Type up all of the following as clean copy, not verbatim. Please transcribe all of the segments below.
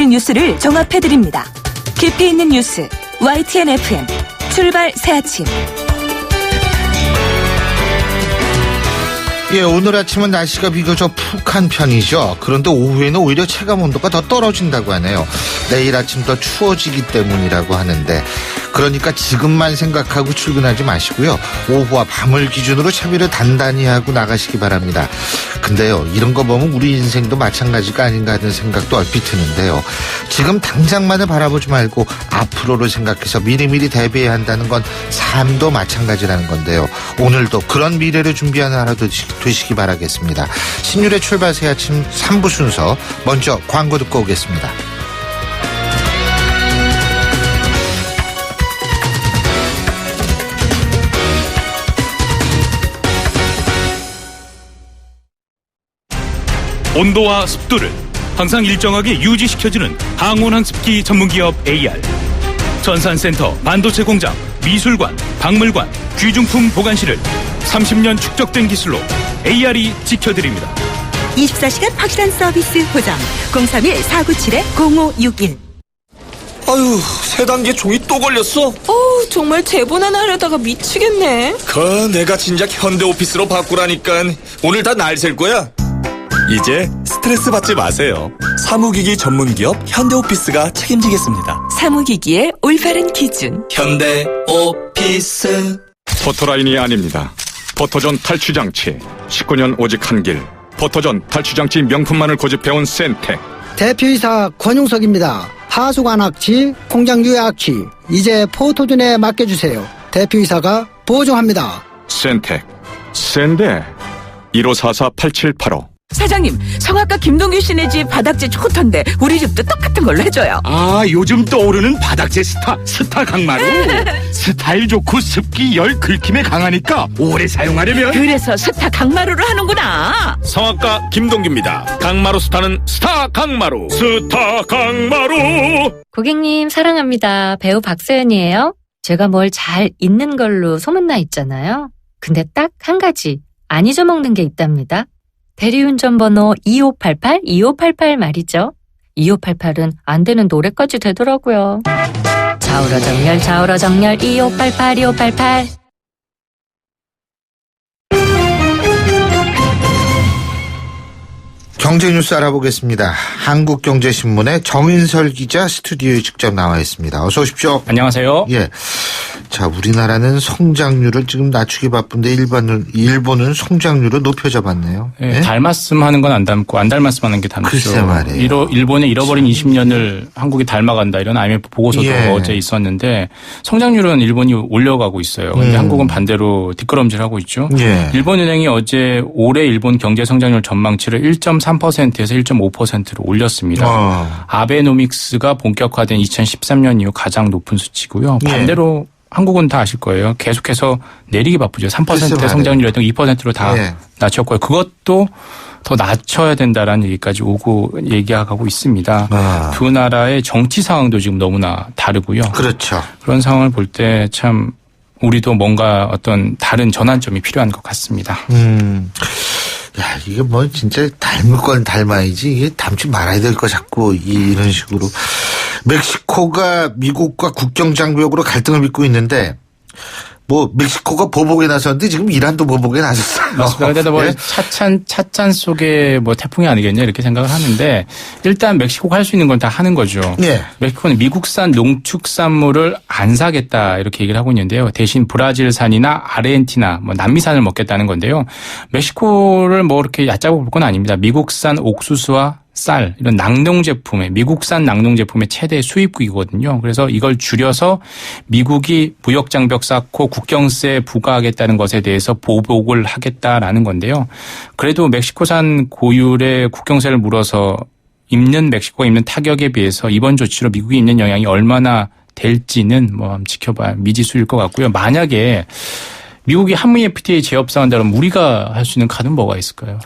사실 뉴스를 종합해드립니다. 깊이 있는 뉴스 YTN FM 출발 새 아침. 예, 오늘 아침은 날씨가 비교적 푹한 편이죠. 그런데 오후에는 오히려 체감 온도가 더 떨어진다고 하네요. 내일 아침 더 추워지기 때문이라고 하는데, 그러니까 지금만 생각하고 출근하지 마시고요. 오후와 밤을 기준으로 채비를 단단히 하고 나가시기 바랍니다. 근데요, 이런 거 보면 우리 인생도 마찬가지가 아닌가 하는 생각도 얼핏 드는데요. 지금 당장만을 바라보지 말고 앞으로를 생각해서 미리미리 대비해야 한다는 건 삶도 마찬가지라는 건데요. 오늘도 그런 미래를 준비하는 하루 되시기 바라겠습니다. 신율의 출발 새 아침 3부 순서, 먼저 광고 듣고 오겠습니다. 온도와 습도를 항상 일정하게 유지시켜주는 항온한 습기 전문기업 AR. 전산센터, 반도체 공장, 미술관, 박물관, 귀중품 보관실을 30년 축적된 기술로 AR이 지켜드립니다. 24시간 확실한 서비스 보장 031-497-0561. 아유, 세 단계 종이 또 걸렸어? 정말 제본 하나 하려다가 미치겠네. 내가 진작 현대오피스로 바꾸라니까. 오늘 다 날 셀 거야. 이제 스트레스 받지 마세요. 사무기기 전문기업 현대오피스가 책임지겠습니다. 사무기기의 올바른 기준 현대오피스. 포토라인이 아닙니다. 포토존 탈취장치 19년 오직 한길. 포토존 탈취장치 명품만을 고집해온 센텍. 대표이사 권용석입니다. 하수관악취, 공장 유해악취 이제 포토존에 맡겨주세요. 대표이사가 보증합니다. 센텍. 센데 1544-8785. 사장님, 성악가 김동규 씨네 집 바닥재 좋던데 우리 집도 똑같은 걸로 해줘요. 요즘 떠오르는 바닥재 스타 강마루. 스타일 좋고 습기 열 긁힘에 강하니까 오래 사용하려면. 그래서 스타 강마루를 하는구나. 성악가 김동규입니다. 강마루 스타는 스타 강마루. 스타 강마루. 고객님 사랑합니다. 배우 박서연이에요. 제가 뭘 잘 잊는 걸로 소문나 있잖아요. 근데 딱 한 가지 안 잊어먹는 게 있답니다. 대리운전 번호 2588 말이죠. 2588은 안 되는 노래까지 되더라고요. 좌우로 정렬 2588. 경제뉴스 알아보겠습니다. 한국경제신문의 정인설 기자 스튜디오에 직접 나와 있습니다. 어서 오십시오. 안녕하세요. 예. 자, 우리나라는 성장률을 지금 낮추기 바쁜데 일본은 성장률을 높여잡았네요. 네, 예? 닮았음 하는 건 안 닮고 안 닮았음 하는 게 닮죠. 글쎄 말이에요. 일본의 잃어버린 20년을 한국이 닮아간다 이런 IMF 보고서도 어제 있었는데 성장률은 일본이 올려가고 있어요. 그런데 한국은 반대로 뒷걸음질하고 있죠. 일본은행이 어제 올해 일본 경제 성장률 전망치를 1.3%에서 1.5%로 올렸습니다. 아베노믹스가 본격화된 2013년 이후 가장 높은 수치고요. 반대로 한국은 다 아실 거예요. 계속해서 내리기 바쁘죠. 3% 성장률이었던 2%로 다 낮췄고요. 그것도 더 낮춰야 된다라는 얘기까지 얘기하고 있습니다. 두 나라의 정치 상황도 지금 너무나 다르고요. 그렇죠. 그런 상황을 볼 때 참 우리도 뭔가 어떤 다른 전환점이 필요한 것 같습니다. 야, 이게 뭐 진짜 닮을 건 닮아야지 이게 닮지 말아야 될 거 자꾸 이런 식으로. 멕시코가 미국과 국경 장벽으로 갈등을 빚고 있는데 뭐 멕시코가 보복에 나섰는데 지금 이란도 보복에 나섰어요. 맞습니다. 그런데 뭐 찻잔 속에 뭐 태풍이 아니겠냐 이렇게 생각을 하는데 일단 멕시코가 할 수 있는 건 다 하는 거죠. 멕시코는 미국산 농축산물을 안 사겠다 이렇게 얘기를 하고 있는데요. 대신 브라질산이나 아르헨티나, 뭐 남미산을 먹겠다는 건데요. 멕시코를 뭐 이렇게 얕잡아 볼 건 아닙니다. 미국산 옥수수와 쌀, 이런 미국산 낙농 제품의 최대 수입국이거든요. 그래서 이걸 줄여서 미국이 무역장벽 쌓고 국경세 부과하겠다는 것에 대해서 보복을 하겠다라는 건데요. 그래도 멕시코산 고율의 국경세를 물어서 멕시코가 입는 타격에 비해서 이번 조치로 미국이 입는 영향이 얼마나 될지는 뭐 한번 지켜봐야 미지수일 것 같고요. 만약에 미국이 한미 FTA 재협상한다면 우리가 할 수 있는 카드는 뭐가 있을까요?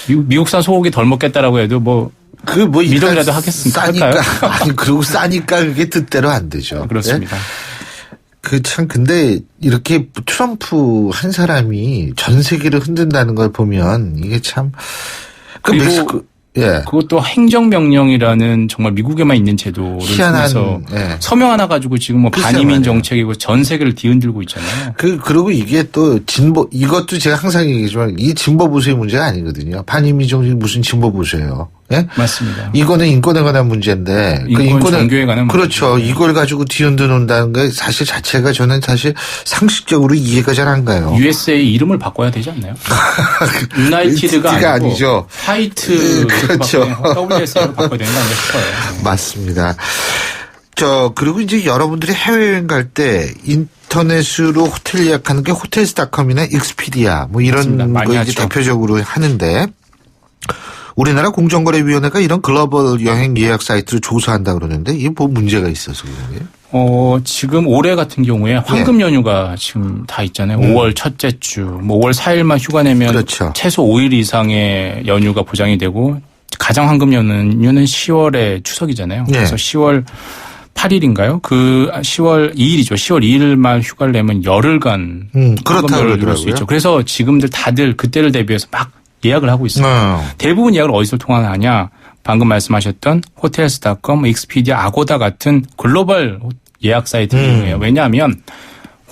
미국산 소고기 덜 먹겠다라고 해도 미동이라도 하겠습니까? 할까요? 아니, 그리고 싸니까 그게 뜻대로 안 되죠. 그렇습니다. 근데 이렇게 트럼프 한 사람이 전 세계를 흔든다는 걸 보면 이게 참. 그리고 예. 그것도 행정명령이라는 정말 미국에만 있는 제도를 통해서 예. 서명 하나 가지고 지금 뭐 반이민 정책이고 전 세계를 뒤흔들고 있잖아요. 그리고 이게 또 이것도 제가 항상 얘기하지만 이 진보 보수의 문제가 아니거든요. 반이민 정책이 무슨 진보 보수예요. 예? 맞습니다. 이거는 인권에 관한 문제인데. 인권 종교에 관한 그렇죠. 문제죠. 이걸 가지고 뒤흔드는다는 게 사실 자체가 저는 사실 상식적으로 이해가 잘 안 가요. USA 이름을 바꿔야 되지 않나요? 유나이티드가 아니죠. 화이트. 그렇죠. WSA로 바꿔야 되는 거 아닌가 싶어요. 맞습니다. 그리고 이제 여러분들이 해외여행 갈 때 인터넷으로 호텔 예약하는 게 호텔스닷컴이나 익스피디아 뭐 이런 거 이제 대표적으로 하는데 우리나라 공정거래위원회가 이런 글로벌 여행 예약 사이트를 조사한다 그러는데 이게 뭐 문제가 있어서 그래요? 지금 올해 같은 경우에 황금 연휴가 지금 다 있잖아요. 5월 첫째 주, 뭐 5월 4일만 휴가 내면 그렇죠. 최소 5일 이상의 연휴가 보장이 되고 가장 황금 연휴는 10월에 추석이잖아요. 그래서 10월 8일인가요? 10월 2일이죠. 10월 2일만 휴가를 내면 열흘간 그렇다고 누릴 수 있죠. 그래서 지금들 다들 그때를 대비해서 막 예약을 하고 있어요. 대부분 예약을 어디서 통하냐? 방금 말씀하셨던 호텔스닷컴, 익스피디아, 아고다 같은 글로벌 예약 사이트예요. 왜냐하면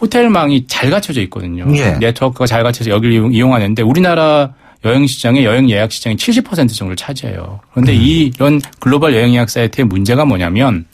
호텔망이 잘 갖춰져 있거든요. 네트워크가 잘 갖춰서 여기를 이용하는데 우리나라 여행 시장의 여행 예약 시장이 70% 정도를 차지해요. 그런데 이런 글로벌 여행 예약 사이트의 문제가 뭐냐면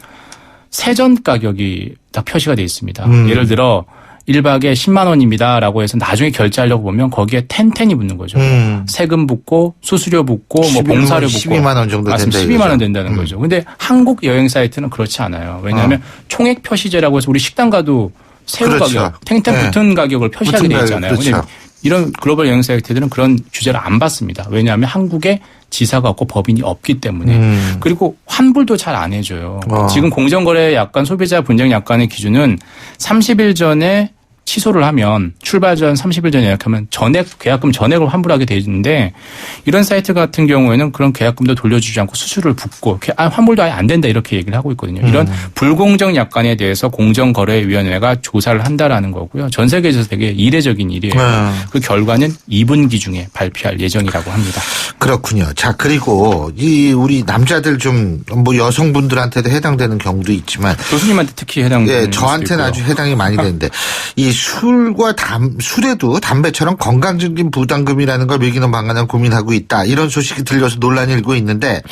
세전 가격이 딱 표시가 되어 있습니다. 예를 들어 1박에 10만 원입니다라고 해서 나중에 결제하려고 보면 거기에 텐텐이 붙는 거죠. 세금 붙고 수수료 붙고 뭐 봉사료 붙고 12만 원 정도 된다. 12만 원 된다는 거죠. 근데 한국 여행 사이트는 그렇지 않아요. 왜냐하면 총액 표시제라고 해서 우리 식당 가도 새우 가격, 텐텐 붙은 가격을 표시하게 되어 있잖아요. 그렇죠. 이런 글로벌 여행 사이트들은 그런 규제를 안 받습니다. 왜냐하면 한국에 지사가 없고 법인이 없기 때문에. 그리고 환불도 잘 안 해줘요. 지금 공정거래 약관 소비자 분쟁 약관의 기준은 30일 전에 취소를 하면 출발 전 30일 전에 예약하면 계약금 전액을 환불하게 돼 있는데 이런 사이트 같은 경우에는 그런 계약금도 돌려주지 않고 수수료를 붓고 환불도 아예 안 된다 이렇게 얘기를 하고 있거든요. 이런 불공정 약관에 대해서 공정거래위원회가 조사를 한다라는 거고요. 전 세계에서 되게 이례적인 일이에요. 그 결과는 2분기 중에 발표할 예정이라고 합니다. 그렇군요. 자, 그리고 우리 남자들 좀 뭐 여성분들한테도 해당되는 경우도 있지만 교수님한테 특히 해당되는 네, 저한테는 아주 해당이 많이 되는데 이 술에도 담배처럼 건강증진 부담금이라는 걸 매기는 방안을 고민하고 있다. 이런 소식이 들려서 논란이 일고 있는데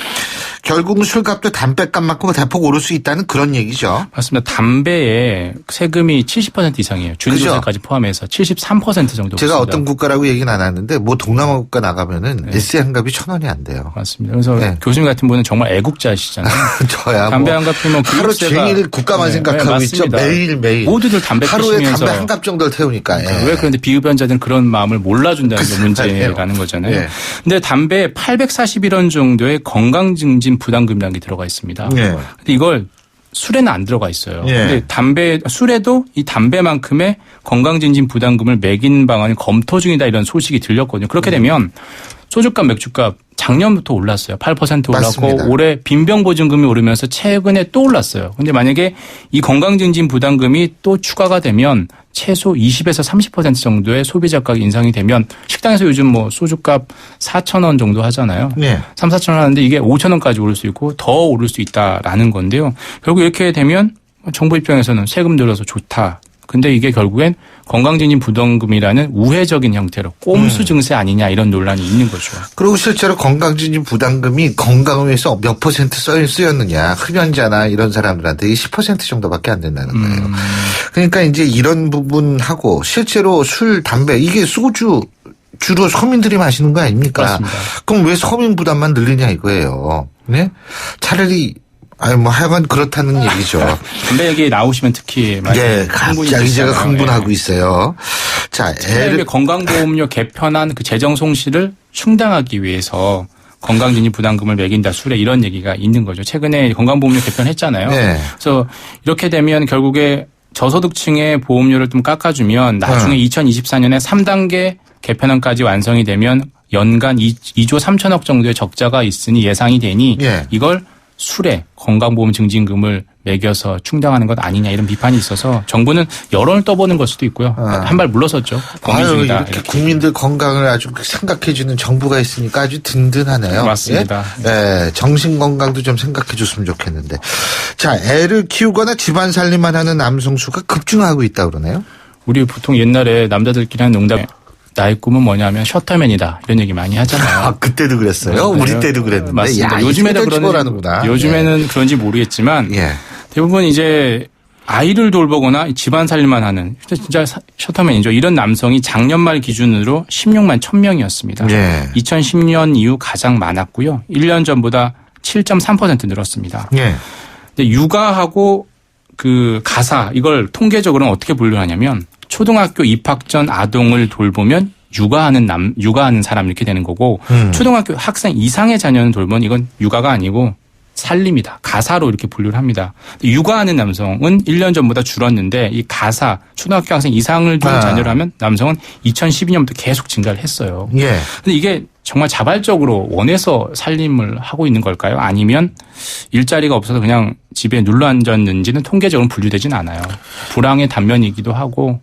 결국은 술값도 담배값만큼 대폭 오를 수 있다는 그런 얘기죠. 맞습니다. 담배에 세금이 70% 이상이에요. 준조세까지 포함해서 73% 정도. 제가 없습니다. 어떤 국가라고 얘기는 안 하는데 뭐 동남아 국가 나가면은 에세 한 값이 1,000원이 안 돼요. 맞습니다. 그래서 교수님 같은 분은 정말 애국자시잖아요. 저야 담배 한 값이면 하루 종일 국가만 생각하고 있죠. 매일매일. 모두들 담배 하루에 피시면서 담배 한 값 정도를 태우니까. 왜 그런데 비흡연자들은 그런 마음을 몰라준다는 게 문제라는 거잖아요. 근데 담배에 841원 정도의 건강증진 부담금이라는 게 들어가 있습니다. 근데 이걸 술에는 안 들어가 있어요. 근데 술에도 이 담배만큼의 건강증진 부담금을 매긴 방안이 검토 중이다 이런 소식이 들렸거든요. 그렇게 되면 소주값, 맥주값 작년부터 올랐어요. 8% 올랐고 맞습니다. 올해 빈병보증금이 오르면서 최근에 또 올랐어요. 근데 만약에 이 건강증진 부담금이 또 추가가 되면 최소 20에서 30% 정도의 소비자 가격 인상이 되면 식당에서 요즘 뭐 소주값 4,000원 정도 하잖아요. 3, 4,000원 하는데 이게 5,000원까지 오를 수 있고 더 오를 수 있다라는 건데요. 결국 이렇게 되면 정부 입장에서는 세금 들어서 좋다. 근데 이게 결국엔 건강증진 부담금이라는 우회적인 형태로 꼼수 증세 아니냐 이런 논란이 있는 거죠. 그리고 실제로 건강증진 부담금이 건강을 위해서 몇 퍼센트 쓰였느냐. 흡연자나 이런 사람들한테 10% 정도밖에 안 된다는 거예요. 그러니까 이제 이런 부분하고 실제로 술, 담배 이게 소주 주로 서민들이 마시는 거 아닙니까? 맞습니다. 그럼 왜 서민 부담만 늘리냐 이거예요. 네? 차라리 뭐 하여간 그렇다는 얘기죠. 담배 얘기 나오시면 특히 갑자기 제가 흥분하고 있어요. 자, 건강보험료 개편안 그 재정 손실을 충당하기 위해서 건강증진 부담금을 매긴다 술에 이런 얘기가 있는 거죠. 최근에 건강보험료 개편했잖아요. 그래서 이렇게 되면 결국에 저소득층의 보험료를 좀 깎아주면 나중에 2024년에 3단계 개편안까지 완성이 되면 연간 2조 3천억 정도의 적자가 있으니 예상이 되니 이걸 술에 건강보험 증진금을 매겨서 충당하는 것 아니냐 이런 비판이 있어서 정부는 여론을 떠보는 걸 수도 있고요. 한 발 물러섰죠. 아유, 이렇게 국민들 건강을 아주 생각해주는 정부가 있으니까 아주 든든하네요. 맞습니다. 예? 네, 정신 건강도 좀 생각해줬으면 좋겠는데. 자, 애를 키우거나 집안 살림만 하는 남성 수가 급증하고 있다고 그러네요. 우리 보통 옛날에 남자들끼리 하는 농담. 나의 꿈은 뭐냐면 셔터맨이다 이런 얘기 많이 하잖아요. 아, 그때도 그랬어요. 네. 우리 때도 그랬는데. 맞습니다. 야, 요즘에도 그러는구나. 요즘에는 그런지 모르겠지만 예. 대부분 이제 아이를 돌보거나 집안 살림만 하는 진짜 셔터맨이죠. 이런 남성이 작년 말 기준으로 16만 1000명이었습니다. 예. 2010년 이후 가장 많았고요. 1년 전보다 7.3% 늘었습니다. 예. 근데 육아하고 그 가사 이걸 통계적으로는 어떻게 분류하냐면 초등학교 입학 전 아동을 돌보면 육아하는 사람 이렇게 되는 거고 초등학교 학생 이상의 자녀는 돌보면 이건 육아가 아니고 살림이다. 가사로 이렇게 분류를 합니다. 육아하는 남성은 1년 전보다 줄었는데 이 가사 초등학교 학생 이상을 둔 자녀를 하면 남성은 2012년부터 계속 증가를 했어요. 예. 근데 이게 정말 자발적으로 원해서 살림을 하고 있는 걸까요? 아니면 일자리가 없어서 그냥 집에 눌러 앉았는지는 통계적으로 분류되진 않아요. 불황의 단면이기도 하고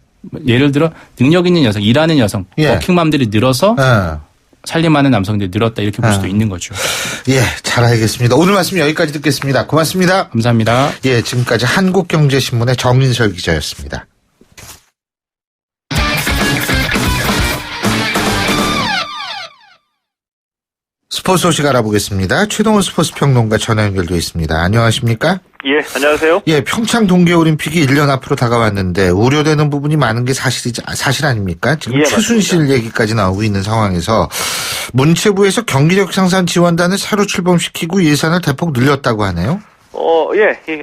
예를 들어 능력 있는 여성, 일하는 여성, 워킹맘들이 늘어서 살림하는 남성들이 늘었다 이렇게 볼 수도 있는 거죠. 예, 잘 알겠습니다. 오늘 말씀 여기까지 듣겠습니다. 고맙습니다. 감사합니다. 예, 지금까지 한국경제신문의 정인설 기자였습니다. 스포츠 소식 알아보겠습니다. 최동원 스포츠 평론가 전화 연결되어 있습니다. 안녕하십니까? 예, 안녕하세요. 예, 평창 동계올림픽이 1년 앞으로 다가왔는데 우려되는 부분이 많은 게 사실 아닙니까? 지금 최순실 맞습니다. 얘기까지 나오고 있는 상황에서 문체부에서 경기력 향상 지원단을 새로 출범시키고 예산을 대폭 늘렸다고 하네요.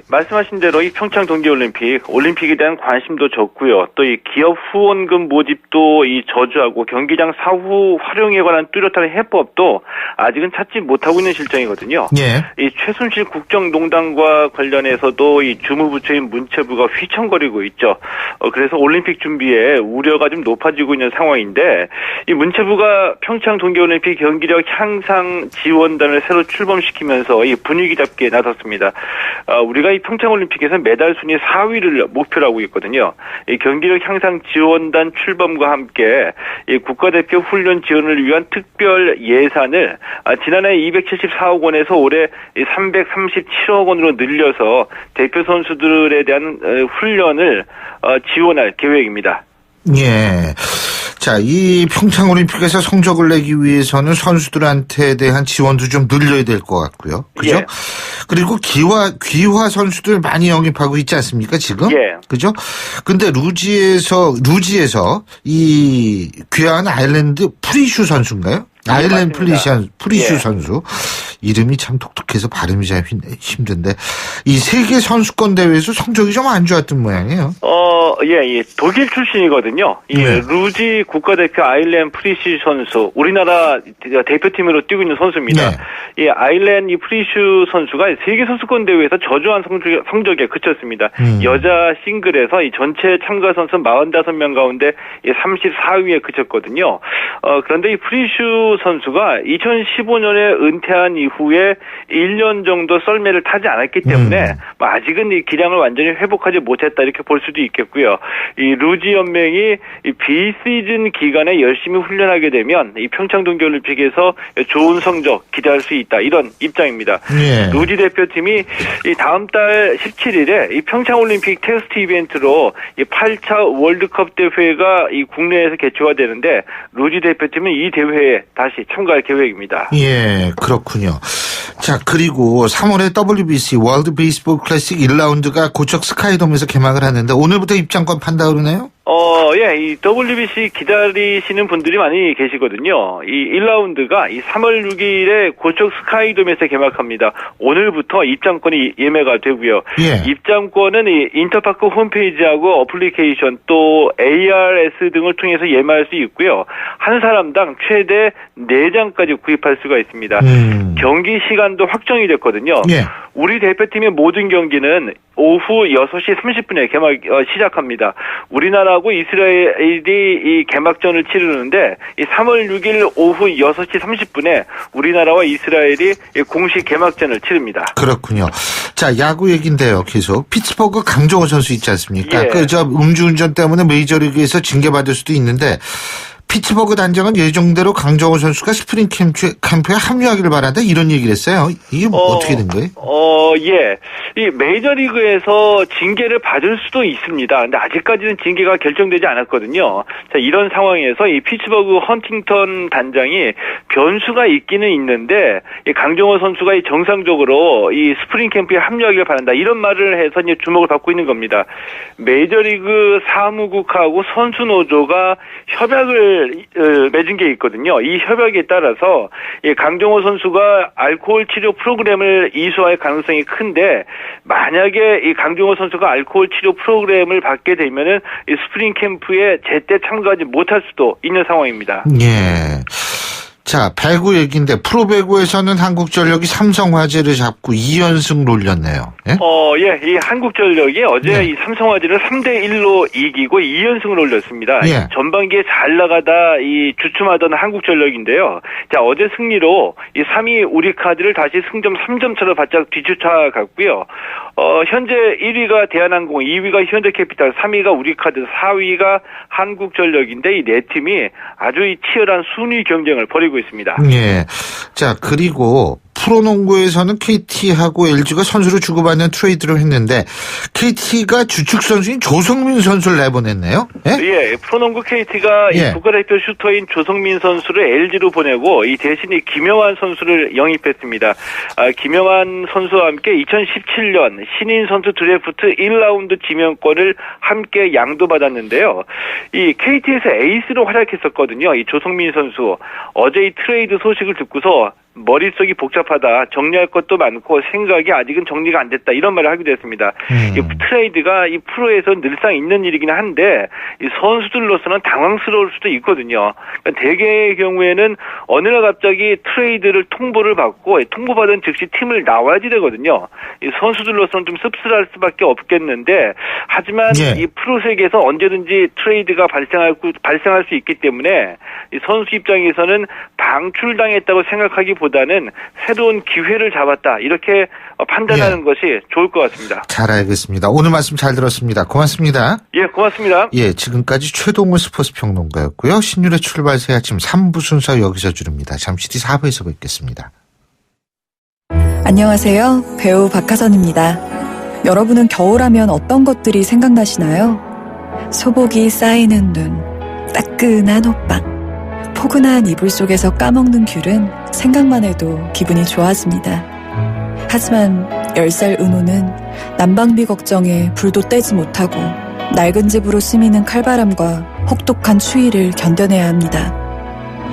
말씀하신 대로 이 평창 동계올림픽, 올림픽에 대한 관심도 적고요. 또 이 기업 후원금 모집도 이 저조하고 경기장 사후 활용에 관한 뚜렷한 해법도 아직은 찾지 못하고 있는 실정이거든요. 예. 이 최순실 국정농단과 관련해서도 이 주무부처인 문체부가 휘청거리고 있죠. 그래서 올림픽 준비에 우려가 좀 높아지고 있는 상황인데 이 문체부가 평창 동계올림픽 경기력 향상 지원단을 새로 출범시키면서 이 분위기 잡기에 나섰습니다. 우리가 이 평창올림픽에서 메달 순위 4위를 목표로 하고 있거든요. 이 경기력 향상 지원단 출범과 함께 이 국가대표 훈련 지원을 위한 특별 예산을 지난해 274억 원에서 올해 337억 원으로 늘려서 대표 선수들에 대한 훈련을 지원할 계획입니다. 예. 자, 이 평창올림픽에서 성적을 내기 위해서는 선수들한테 대한 지원도 좀 늘려야 될 것 같고요. 그죠? 예. 그리고 귀화 선수들 많이 영입하고 있지 않습니까, 지금? 예. 그죠? 근데 루지에서 이 귀화한 아일랜드 프리슈 선수인가요? 아일랜드 프리슈 선수. 이름이 참 독특해서 발음이 잘 힘든데 이 세계 선수권 대회에서 성적이 좀 안 좋았던 모양이에요. 독일 출신이거든요. 루지 국가대표 아일랜드 프리슈 선수, 우리나라 대표팀으로 뛰고 있는 선수입니다. 이 아일랜드 프리슈 선수가 세계 선수권 대회에서 저조한 성적에 그쳤습니다. 여자 싱글에서 이 전체 참가 선수 45명 가운데 34위에 그쳤거든요. 그런데 이 프리슈 선수가 2015년에 은퇴한 이후에 1년 정도 썰매를 타지 않았기 때문에 아직은 이 기량을 완전히 회복하지 못했다 이렇게 볼 수도 있겠고요. 이 루지 연맹이 이 비시즌 기간에 열심히 훈련하게 되면 이 평창 동계올림픽에서 좋은 성적 기대할 수 있다 이런 입장입니다. 루지 대표팀이 이 다음 달 17일에 이 평창올림픽 테스트 이벤트로 이 8차 월드컵 대회가 이 국내에서 개최가 되는데 루지 대표팀은 이 대회에 다시 참가할 계획입니다. 예, 그렇군요. 자, 그리고 3월에 WBC 월드 베이스볼 클래식 1라운드가 고척 스카이돔에서 개막을 하는데 오늘부터 입장권 판다 그러네요? 이 WBC 기다리시는 분들이 많이 계시거든요. 이 1라운드가 이 3월 6일에 고척 스카이돔에서 개막합니다. 오늘부터 입장권이 예매가 되고요. 입장권은 이 인터파크 홈페이지하고 어플리케이션 또 ARS 등을 통해서 예매할 수 있고요. 한 사람당 최대 4장까지 구입할 수가 있습니다. 경기 시간도 확정이 됐거든요. 우리 대표팀의 모든 경기는 오후 6시 30분에 시작합니다. 우리나라하고 이스라엘이 이 개막전을 치르는데 이 3월 6일 오후 6시 30분에 우리나라와 이스라엘이 공식 개막전을 치릅니다. 그렇군요. 자, 야구 얘기인데요. 계속 피츠버그 강정호 선수 있지 않습니까? 예. 음주운전 때문에 메이저리그에서 징계받을 수도 있는데 피츠버그 단장은 예정대로 강정호 선수가 스프링 캠프에 합류하기를 바란다 이런 얘기를 했어요. 이게 어떻게 된 거예요? 예. 이 메이저리그에서 징계를 받을 수도 있습니다. 근데 아직까지는 징계가 결정되지 않았거든요. 자, 이런 상황에서 이 피츠버그 헌팅턴 단장이 변수가 있기는 있는데 이 강정호 선수가 이 정상적으로 이 스프링 캠프에 합류하기를 바란다. 이런 말을 해서 이제 주목을 받고 있는 겁니다. 메이저리그 사무국하고 선수 노조가 협약을 맺은 게 있거든요. 이 협약에 따라서 이 강정호 선수가 알코올 치료 프로그램을 이수할 가능성이 큰데 만약에 이 강정호 선수가 알코올 치료 프로그램을 받게 되면은 이 스프링 캠프에 제때 참가하지 못할 수도 있는 상황입니다. 예. 자, 배구 얘기인데 프로배구에서는 한국전력이 삼성화재를 잡고 2연승을 올렸네요. 예? 이 한국전력이 어제 이 삼성화재를 3대1로 이기고 2연승을 올렸습니다. 예. 전반기에 잘 나가다 이 주춤하던 한국전력인데요. 자, 어제 승리로 이 3위 우리카드를 다시 승점 3점 차로 바짝 뒤쫓아갔고요. 현재 1위가 대한항공, 2위가 현대캐피탈, 3위가 우리카드, 4위가 한국전력인데 이 네 팀이 아주 이 치열한 순위 경쟁을 벌이고 있습니다. 예. 자, 그리고 프로농구에서는 KT하고 LG가 선수를 주고받는 트레이드를 했는데 KT가 주축 선수인 조성민 선수를 내보냈네요. 예? 프로농구 KT가 이 국가대표 슈터인 조성민 선수를 LG로 보내고 이 대신에 김영환 선수를 영입했습니다. 김영환 선수와 함께 2017년 신인 선수 드래프트 1라운드 지명권을 함께 양도받았는데요. 이 KT에서 에이스로 활약했었거든요. 이 조성민 선수. 어제 이 트레이드 소식을 듣고서 머릿속이 복잡하다. 정리할 것도 많고 생각이 아직은 정리가 안 됐다. 이런 말을 하기도 했습니다. 이 트레이드가 이 프로에서 늘상 있는 일이긴 한데 이 선수들로서는 당황스러울 수도 있거든요. 그러니까 대개의 경우에는 어느 날 갑자기 트레이드를 통보를 받고 통보받은 즉시 팀을 나와야지 되거든요. 이 선수들로서는 좀 씁쓸할 수밖에 없겠는데 하지만 이 프로 세계에서 언제든지 트레이드가 발생할 수 있기 때문에 이 선수 입장에서는 방출당했다고 생각하기보다는 새로운 기회를 잡았다 이렇게 판단하는 것이 좋을 것 같습니다. 잘 알겠습니다. 오늘 말씀 잘 들었습니다. 고맙습니다. 예, 고맙습니다. 예, 지금까지 최동훈 스포츠 평론가였고요. 신율의 출발 새 아침 3부 순서 여기서 줄입니다. 잠시 뒤 4부에서 뵙겠습니다. 안녕하세요. 배우 박하선입니다. 여러분은 겨울하면 어떤 것들이 생각나시나요? 소복이 쌓이는 눈, 따끈한 호빵, 포근한 이불 속에서 까먹는 귤은 생각만 해도 기분이 좋아집니다. 하지만 10살 은호는 난방비 걱정에 불도 떼지 못하고 낡은 집으로 스미는 칼바람과 혹독한 추위를 견뎌내야 합니다.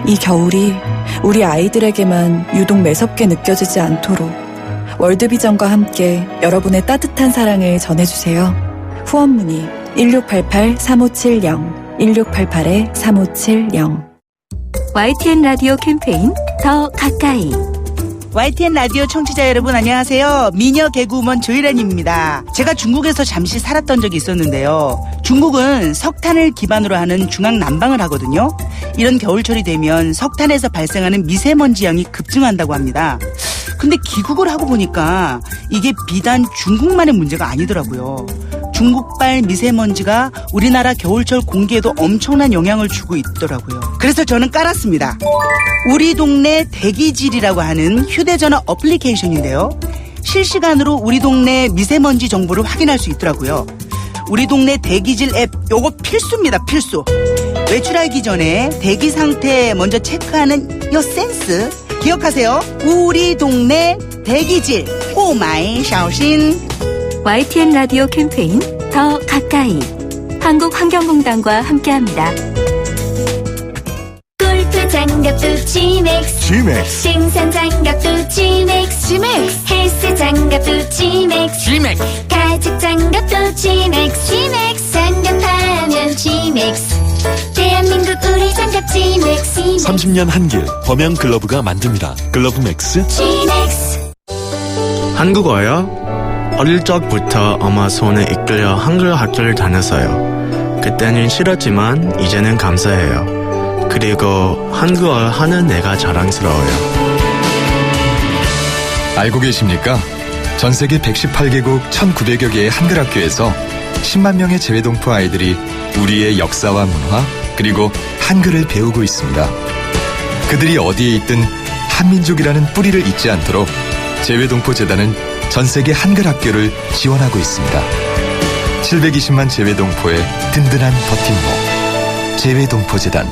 이 겨울이 우리 아이들에게만 유독 매섭게 느껴지지 않도록 월드비전과 함께 여러분의 따뜻한 사랑을 전해주세요. 후원 문의 1688-3570 1688-3570 YTN 라디오 캠페인 더 가까이. YTN 라디오 청취자 여러분 안녕하세요. 미녀 개그우먼 조이란입니다. 제가 중국에서 잠시 살았던 적이 있었는데요. 중국은 석탄을 기반으로 하는 중앙 난방을 하거든요. 이런 겨울철이 되면 석탄에서 발생하는 미세먼지 양이 급증한다고 합니다. 근데 귀국을 하고 보니까 이게 비단 중국만의 문제가 아니더라고요. 중국발 미세먼지가 우리나라 겨울철 공기에도 엄청난 영향을 주고 있더라고요. 그래서 저는 깔았습니다. 우리 동네 대기질이라고 하는 휴대전화 어플리케이션인데요. 실시간으로 우리 동네 미세먼지 정보를 확인할 수 있더라고요. 우리 동네 대기질 앱 요거 필수입니다. 필수. 외출하기 전에 대기 상태 먼저 체크하는 요 센스 기억하세요. 우리 동네 대기질 오마이 샤오신. YTN 라디오 캠페인 더 가까이. 한국환경공단과 함께합니다. 골프 장갑도 G맥스, 생산 장갑도 G맥스, 헬스 장갑도 G맥스, 가죽 장갑도 G맥스, 장갑하면 G맥스, 대한민국 우리 장갑 G맥스. 30년 한길 범양 글러브가 만듭니다. 글러브 맥스. G맥스. 한국어요? 어릴 적부터 엄마 손에 이끌려 한글 학교를 다녔어요. 그때는 싫었지만 이제는 감사해요. 그리고 한국어 하는 내가 자랑스러워요. 알고 계십니까? 전 세계 118개국 1,900여 개의 한글 학교에서 10만 명의 재외동포 아이들이 우리의 역사와 문화 그리고 한글을 배우고 있습니다. 그들이 어디에 있든 한민족이라는 뿌리를 잊지 않도록 재외동포 재단은 전 세계 한글 학교를 지원하고 있습니다. 720만 재외동포의 든든한 버팀목 재외동포 재단.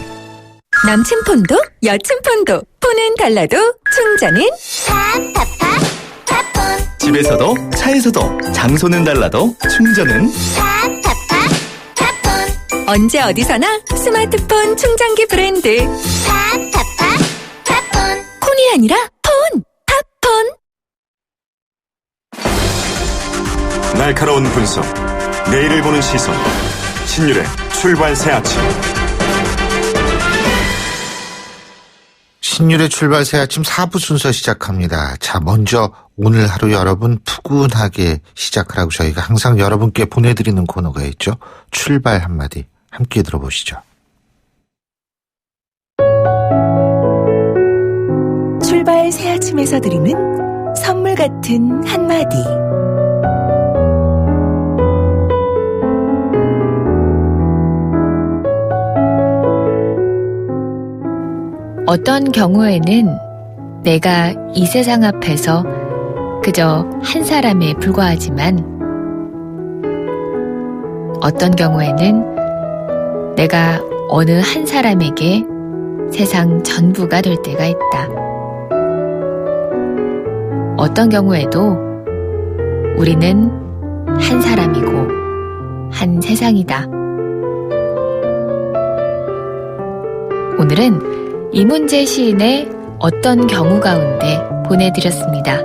남친 폰도 여친 폰도 폰은 달라도 충전은 팝폰. 집에서도 차에서도 장소는 달라도 충전은 팝폰. 언제 어디서나 스마트폰 충전기 브랜드 팝폰. 폰이 아니라 폰 팝폰. 날카로운 분석, 내일을 보는 시선, 신율의 출발 새 아침. 신율의 출발 새 아침 4부 순서 시작합니다. 자, 먼저 오늘 하루 여러분 푸근하게 시작하라고 저희가 항상 여러분께 보내드리는 코너가 있죠. 출발 한마디 함께 들어보시죠. 출발 새 아침에서 드리는 선물 같은 한마디. 어떤 경우에는 내가 이 세상 앞에서 그저 한 사람에 불과하지만 어떤 경우에는 내가 어느 한 사람에게 세상 전부가 될 때가 있다. 어떤 경우에도 우리는 한 사람이고 한 세상이다. 오늘은 이문재 시인의 어떤 경우 가운데 보내드렸습니다.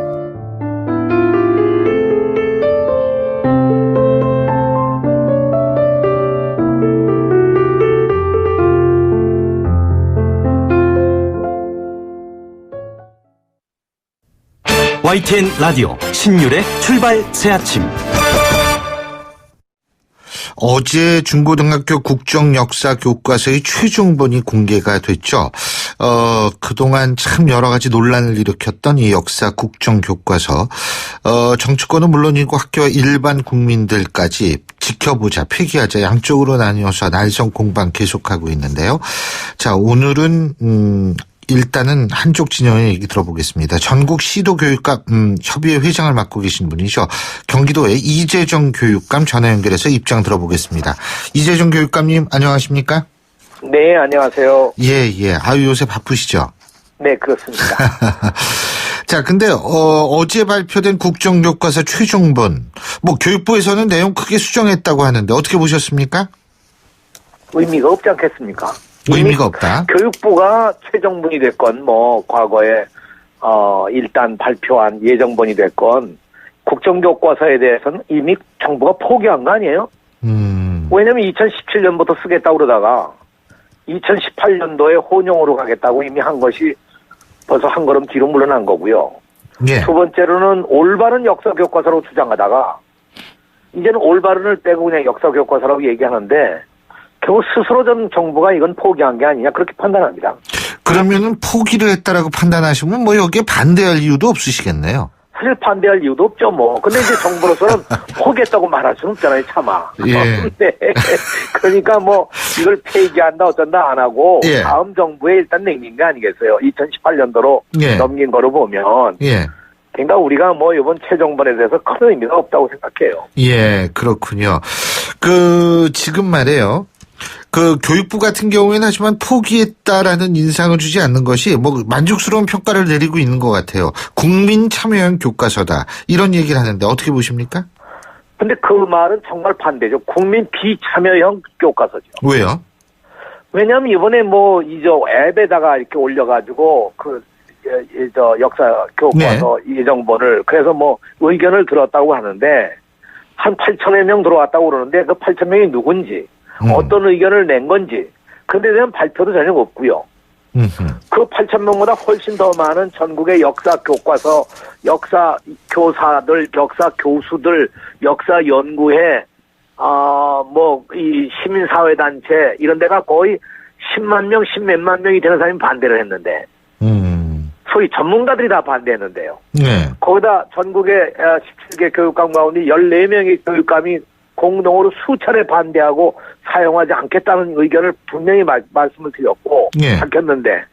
YTN 라디오 신율의 출발 새 아침. 어제 중고등학교 국정역사 교과서의 최종본이 공개가 됐죠. 그동안 참 여러 가지 논란을 일으켰던 이 역사 국정교과서. 정치권은 물론이고 학교와 일반 국민들까지 지켜보자, 폐기하자 양쪽으로 나뉘어서 날선 공방 계속하고 있는데요. 자, 오늘은 일단은 한쪽 진영의 얘기 들어보겠습니다. 전국 시도교육감 협의회 회장을 맡고 계신 분이죠. 경기도의 이재정 교육감 전화 연결해서 입장 들어보겠습니다. 이재정 교육감님 안녕하십니까? 네, 안녕하세요. 예. 아유, 요새 바쁘시죠? 네, 그렇습니다. 자, 근데 어제 발표된 국정교과서 최종본, 교육부에서는 내용 크게 수정했다고 하는데 어떻게 보셨습니까? 의미가 없지 않겠습니까? 의미가 없다. 교육부가 최종본이 됐건 과거에 일단 발표한 예정본이 됐건 국정교과서에 대해서는 이미 정부가 포기한 거 아니에요? 왜냐면 2017년부터 쓰겠다고 그러다가 2018년도에 혼용으로 가겠다고 이미 한 것이 벌써 한 걸음 뒤로 물러난 거고요. 예. 두 번째로는 올바른 역사교과서로 주장하다가 이제는 올바른을 빼고 그냥 역사교과서라고 얘기하는데 결국 스스로 전 정부가 이건 포기한 게 아니냐 그렇게 판단합니다. 그러면은 포기를 했다라고 판단하시면 여기에 반대할 이유도 없으시겠네요. 사실 반대할 이유도 없죠 근데 이제 정부로서는 포기했다고 말할 수는 없잖아요, 차마. 예. 네. 그러니까 이걸 폐기한다 어쩐다 안 하고 예. 다음 정부에 일단 남긴 게 아니겠어요. 2018년도로 예. 넘긴 거로 보면. 예. 그러니까 우리가 이번 최종본에 대해서 큰 의미가 없다고 생각해요. 예, 그렇군요. 지금 말이에요. 교육부 같은 경우에는 하지만 포기했다라는 인상을 주지 않는 것이 만족스러운 평가를 내리고 있는 것 같아요. 국민 참여형 교과서다. 이런 얘기를 하는데 어떻게 보십니까? 근데 그 말은 정말 반대죠. 국민 비참여형 교과서죠. 왜요? 왜냐하면 이번에 앱에다가 이렇게 올려가지고 역사 교과서 네. 예정본을 그래서 의견을 들었다고 하는데 한 8천여 명 들어왔다고 그러는데 그 8천 명이 누군지 어떤 의견을 낸 건지 그런데 대한 발표도 전혀 없고요. 그 8,000명보다 훨씬 더 많은 전국의 역사 교과서, 역사 교사들, 역사 교수들, 역사 연구회, 이 시민사회단체, 이런 데가 거의 10만 명, 10몇만 명이 되는 사람이 반대를 했는데, 소위 전문가들이 다 반대했는데요. 네. 거기다 전국의 17개 교육감 가운데 14명의 교육감이 공동으로 수차례 반대하고 사용하지 않겠다는 의견을 분명히 말씀을 드렸고 밝혔는데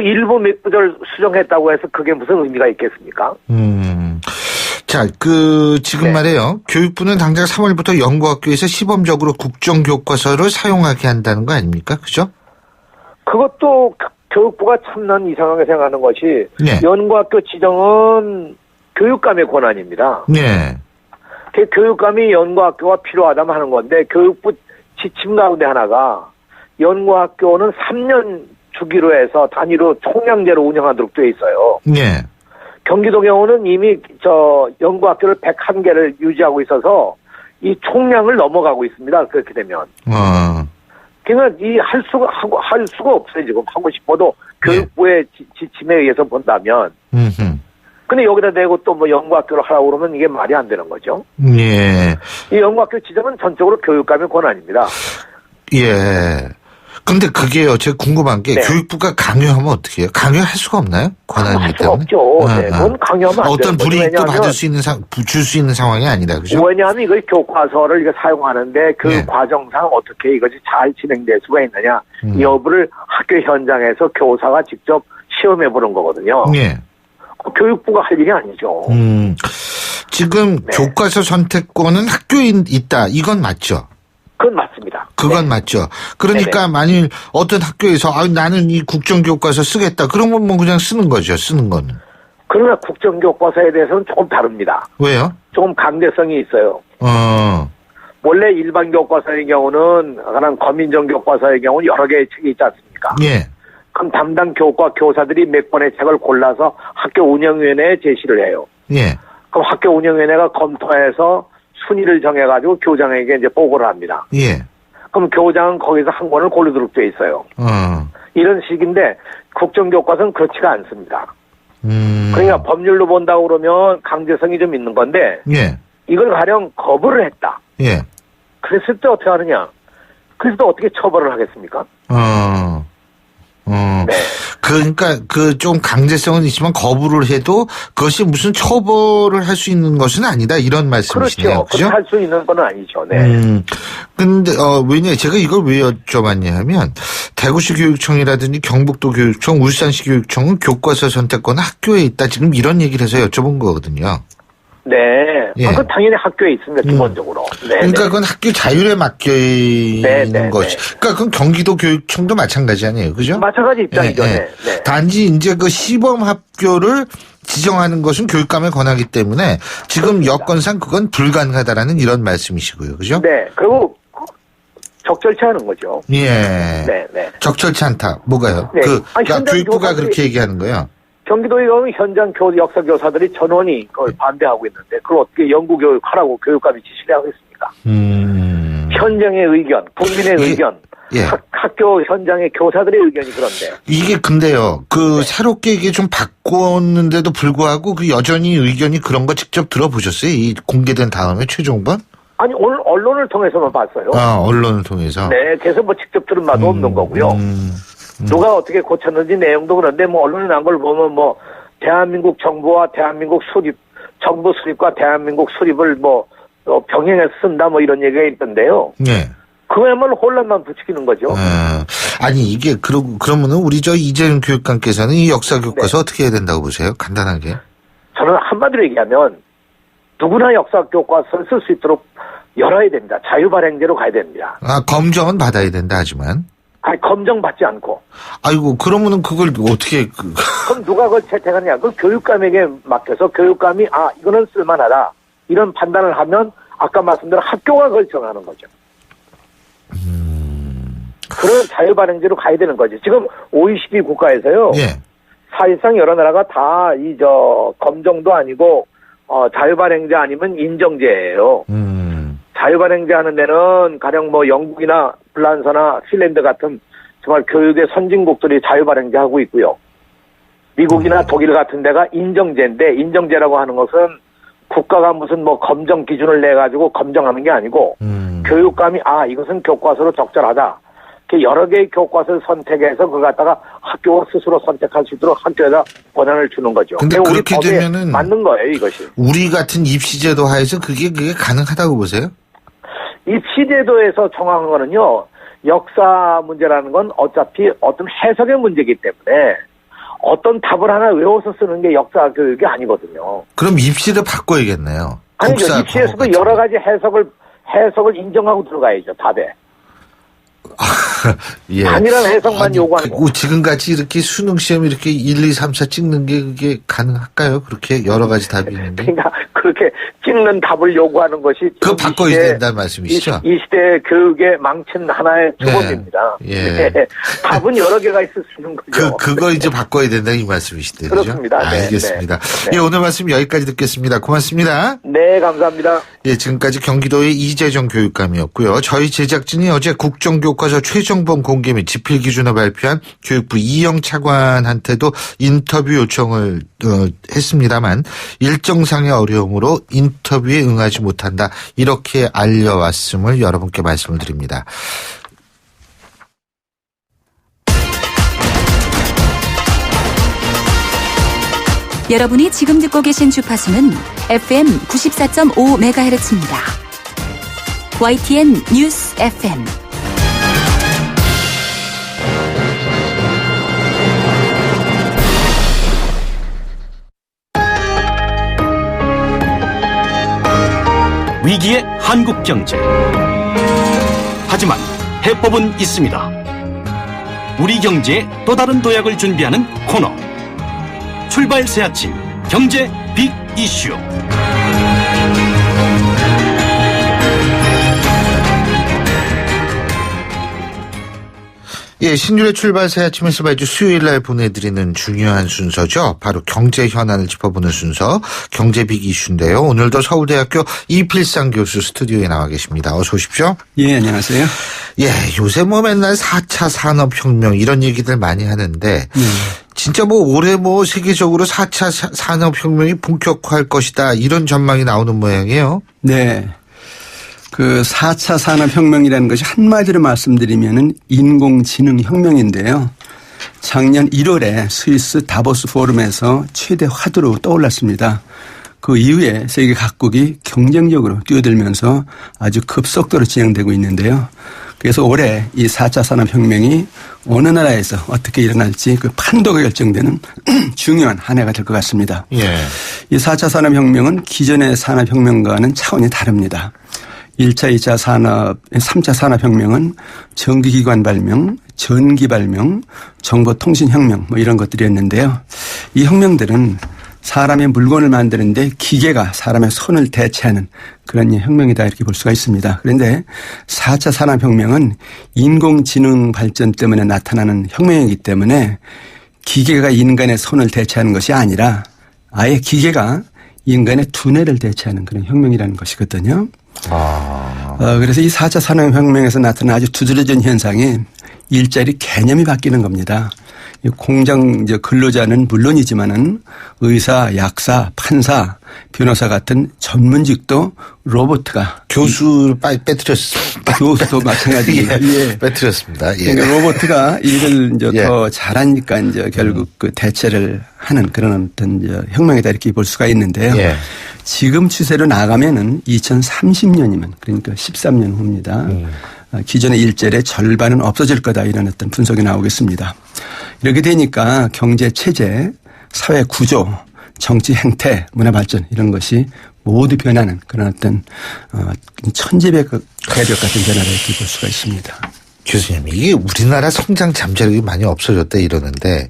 일부 몇 구절 수정했다고 해서 그게 무슨 의미가 있겠습니까? 자, 지금 말이에요. 교육부는 당장 3월부터 연구학교에서 시범적으로 국정교과서를 사용하게 한다는 거 아닙니까? 그죠? 그것도 교육부가 참난 이상하게 생각하는 것이 연구학교 지정은 교육감의 권한입니다. 네. 그 교육감이 연구학교가 필요하다면 하는 건데 교육부 지침 가운데 하나가 연구학교는 3년 주기로 해서 단위로 총량제로 운영하도록 되어 있어요. 네. 경기도 경우는 이미 연구학교를 101개를 유지하고 있어서 이 총량을 넘어가고 있습니다. 그렇게 되면. 그러니까 할 수가 없어요. 지금 하고 싶어도 교육부의 지침에 의해서 본다면. 근데 여기다 대고 또 연구학교를 하라고 그러면 이게 말이 안 되는 거죠. 예. 이 연구학교 지정은 전적으로 교육감의 권한입니다. 예. 근데 그게요, 제가 궁금한 게 교육부가 강요하면 어떻게 해요? 강요할 수가 없나요? 권한이기 때문에. 할 수가 없죠. 그건 강요하면 안 돼요. 어떤 불이익도 받을 수 있는 줄 수 있는 상황이 아니다. 그죠? 왜냐하면 이거 교과서를 이거 사용하는데 그 과정상 어떻게 이것이 잘 진행될 수가 있느냐 이 여부를 학교 현장에서 교사가 직접 시험해 보는 거거든요. 예. 교육부가 할 일이 아니죠. 지금 교과서 선택권은 학교에 있다. 이건 맞죠? 그건 맞습니다. 그건 맞죠. 그러니까 만일 어떤 학교에서 나는 이 국정교과서 쓰겠다. 그러면 그냥 쓰는 거죠. 쓰는 거는. 그러나 국정교과서에 대해서는 조금 다릅니다. 왜요? 조금 강제성이 있어요. 원래 일반 교과서의 경우는 그냥 검인정 교과서의 경우는 여러 개의 책이 있지 않습니까? 예. 그럼 담당 교사들이 몇 권의 책을 골라서 학교 운영위원회에 제시를 해요. 예. 그럼 학교 운영위원회가 검토해서 순위를 정해가지고 교장에게 이제 보고를 합니다. 예. 그럼 교장은 거기서 한 권을 고르도록 돼 있어요. 이런 식인데 국정교과서는 그렇지가 않습니다. 그러니까 법률로 본다고 그러면 강제성이 좀 있는 건데 이걸 가령 거부를 했다. 예. 그랬을 때 어떻게 하느냐? 그래서 또 어떻게 처벌을 하겠습니까? 그러니까 좀 강제성은 있지만 거부를 해도 그것이 무슨 처벌을 할 수 있는 것은 아니다 이런 말씀이시네요. 그렇죠. 할 수 있는 건 아니죠. 네. 근데 왜냐 제가 이걸 왜 여쭤봤냐 하면 대구시 교육청이라든지 경북도 교육청, 울산시 교육청은 교과서 선택권은 학교에 있다 지금 이런 얘기를 해서 여쭤본 거거든요. 네. 그건 당연히 학교에 있습니다, 기본적으로. 그러니까 그건 학교 자율에 맡겨 있는 것이. 그러니까 그건 경기도 교육청도 마찬가지 아니에요, 그죠? 마찬가지 입장이죠. 단지 이제 그 시범 학교를 지정하는 것은 교육감의 권한이기 때문에 지금 그렇습니다. 여건상 그건 불가능하다라는 이런 말씀이시고요, 그죠? 네. 그리고 적절치 않은 거죠. 예. 네. 적절치 않다. 뭐가요? 네. 그러니까 교육부가 그렇게 얘기하는 거예요. 경기도에 가면 현장 역사 교사들이 전원이 그걸 반대하고 있는데 그걸 어떻게 연구 교육하라고 교육감이 지시를 하겠습니까? 현장의 의견, 국민의 의견, 학교 현장의 교사들의 의견이 그런데 이게 근데요, 새롭게 이게 좀 바꿨는데도 불구하고 여전히 의견이 그런 거 직접 들어보셨어요? 이 공개된 다음에 최종본? 아니 오늘 언론을 통해서만 봤어요. 언론을 통해서. 네, 그래서 직접 들은 바도 없는 거고요. 누가 어떻게 고쳤는지 내용도 그런데 언론에 난 걸 보면 대한민국 정부와 대한민국 정부 수립과 대한민국 수립을 병행해서 쓴다 이런 얘기가 있던데요. 네. 그거야말로 혼란만 부추기는 거죠. 아니 이게 그러면은 우리 이재용 교육감께서는 이 역사 교과서 어떻게 해야 된다고 보세요? 간단하게. 저는 한마디로 얘기하면 누구나 역사 교과서를 쓸 수 있도록 열어야 됩니다. 자유발행제로 가야 됩니다. 검정은 받아야 된다 하지만. 검정받지 않고. 아이고, 그러면은 그걸 어떻게. 그럼 누가 그걸 채택하느냐. 그걸 교육감에게 맡겨서 교육감이, 이거는 쓸만하다. 이런 판단을 하면 아까 말씀드린 학교가 그걸 정하는 거죠. 그런 자유발행제로 가야 되는 거죠. 지금 OECD 국가에서요. 사실상 여러 나라가 다 검정도 아니고, 자유발행제 아니면 인정제예요. 자유발행제 하는 데는 가령 영국이나 불란서나 핀란드 같은 정말 교육의 선진국들이 자유발행제하고 있고요. 미국이나 독일 같은 데가 인정제인데 인정제라고 하는 것은 국가가 무슨 뭐 검정 기준을 내가지고 검정하는 게 아니고 교육감이 이것은 교과서로 적절하다. 이렇게 여러 개의 교과서를 선택해서 그걸 갖다가 학교가 스스로 선택할 수 있도록 학교에다 권한을 주는 거죠. 근데 우리 그렇게 법에 되면은 맞는 거예요, 이것이. 우리 같은 입시제도 하에서 그게 가능하다고 보세요? 입시제도에서 정한 거는요. 역사 문제라는 건 어차피 어떤 해석의 문제이기 때문에 어떤 답을 하나 외워서 쓰는 게 역사 교육이 아니거든요. 그럼 입시를 바꿔야겠네요. 아니죠. 입시에서도 여러 가지 해석을 인정하고 들어가야죠, 답에. 예. 단일한 해석만 요구하는 거. 지금같이 이렇게 수능 시험 이렇게 1, 2, 3, 4 찍는 게 그게 가능할까요? 그렇게 여러 가지 답이 있는데. 그러니까 그렇게 찍는 답을 요구하는 것이 그거 바꿔야 된다는 말씀이시죠? 이 시대 교육의 망친 하나의 주범입니다. 예. 답은 여러 개가 있을 수 있는 거죠. 그거 이제 바꿔야 된다 이 말씀이시대요. 그렇습니다. 알겠습니다. 네. 예, 오늘 말씀 여기까지 듣겠습니다. 고맙습니다. 네, 감사합니다. 예, 지금까지 경기도의 이재정 교육감이었고요. 저희 제작진이 어제 국정교과서 최종본 공개 및 집필 기준을 발표한 교육부 이영 차관한테도 인터뷰 요청을 했습니다만 일정상의 어려움으로 인터뷰에 응하지 못한다. 이렇게 알려왔음을 여러분께 말씀을 드립니다. 여러분이 지금 듣고 계신 주파수는 FM 94.5MHz입니다. YTN 뉴스 FM. 위기의 한국 경제. 하지만 해법은 있습니다. 우리 경제에 또 다른 도약을 준비하는 코너. 출발 새 아침 경제 빅 이슈. 예, 신율의 출발 새 아침에서 매주 수요일 날 보내드리는 중요한 순서죠. 바로 경제 현안을 짚어보는 순서, 경제 빅 이슈인데요. 오늘도 서울대학교 이필상 교수 스튜디오에 나와 계십니다. 어서 오십시오. 예, 안녕하세요. 예, 요새 뭐 맨날 4차 산업혁명 이런 얘기들 많이 하는데 진짜 뭐 올해 뭐 세계적으로 4차 산업혁명이 본격화할 것이다 이런 전망이 나오는 모양이에요. 네. 그 4차 산업혁명이라는 것이 한마디로 말씀드리면은 인공지능혁명인데요. 작년 1월에 스위스 다보스 포럼에서 최대 화두로 떠올랐습니다. 그 이후에 세계 각국이 경쟁적으로 뛰어들면서 아주 급속도로 진행되고 있는데요. 그래서 올해 이 4차 산업혁명이 어느 나라에서 어떻게 일어날지 그 판도가 결정되는 중요한 한 해가 될 것 같습니다. 예. 이 4차 산업혁명은 기존의 산업혁명과는 차원이 다릅니다. 1차, 2차 산업, 3차 산업혁명은 전기기관 발명, 전기 발명, 정보통신혁명 뭐 이런 것들이었는데요. 이 혁명들은 사람의 물건을 만드는데 기계가 사람의 손을 대체하는 그런 혁명이다 이렇게 볼 수가 있습니다. 그런데 4차 산업혁명은 인공지능 발전 때문에 나타나는 혁명이기 때문에 기계가 인간의 손을 대체하는 것이 아니라 아예 기계가 인간의 두뇌를 대체하는 그런 혁명이라는 것이거든요. 그래서 이 4차 산업혁명에서 나타난 아주 두드러진 현상이 일자리 개념이 바뀌는 겁니다. 공장 근로자는 물론이지만은 의사, 약사, 판사, 변호사 같은 전문직도 로봇가. 교수를 빼뜨렸습니다. 교수도 마찬가지입니다. 예. 빼뜨렸습니다. 예. 그러니까 로봇가 일을 이제 더 잘하니까 이제 결국 그 대체를 하는 그런 어떤 이제 혁명이다 이렇게 볼 수가 있는데요. 예. 지금 추세로 나가면은 2030년이면 그러니까 13년 후입니다. 기존의 일자리의 절반은 없어질 거다 이런 어떤 분석이 나오겠습니다. 이렇게 되니까 경제 체제, 사회 구조, 정치 행태, 문화 발전 이런 것이 모두 변하는 그런 어떤 천지개벽 같은 변화를 이렇게 볼 수가 있습니다. 교수님, 이게 우리나라 성장 잠재력이 많이 없어졌다 이러는데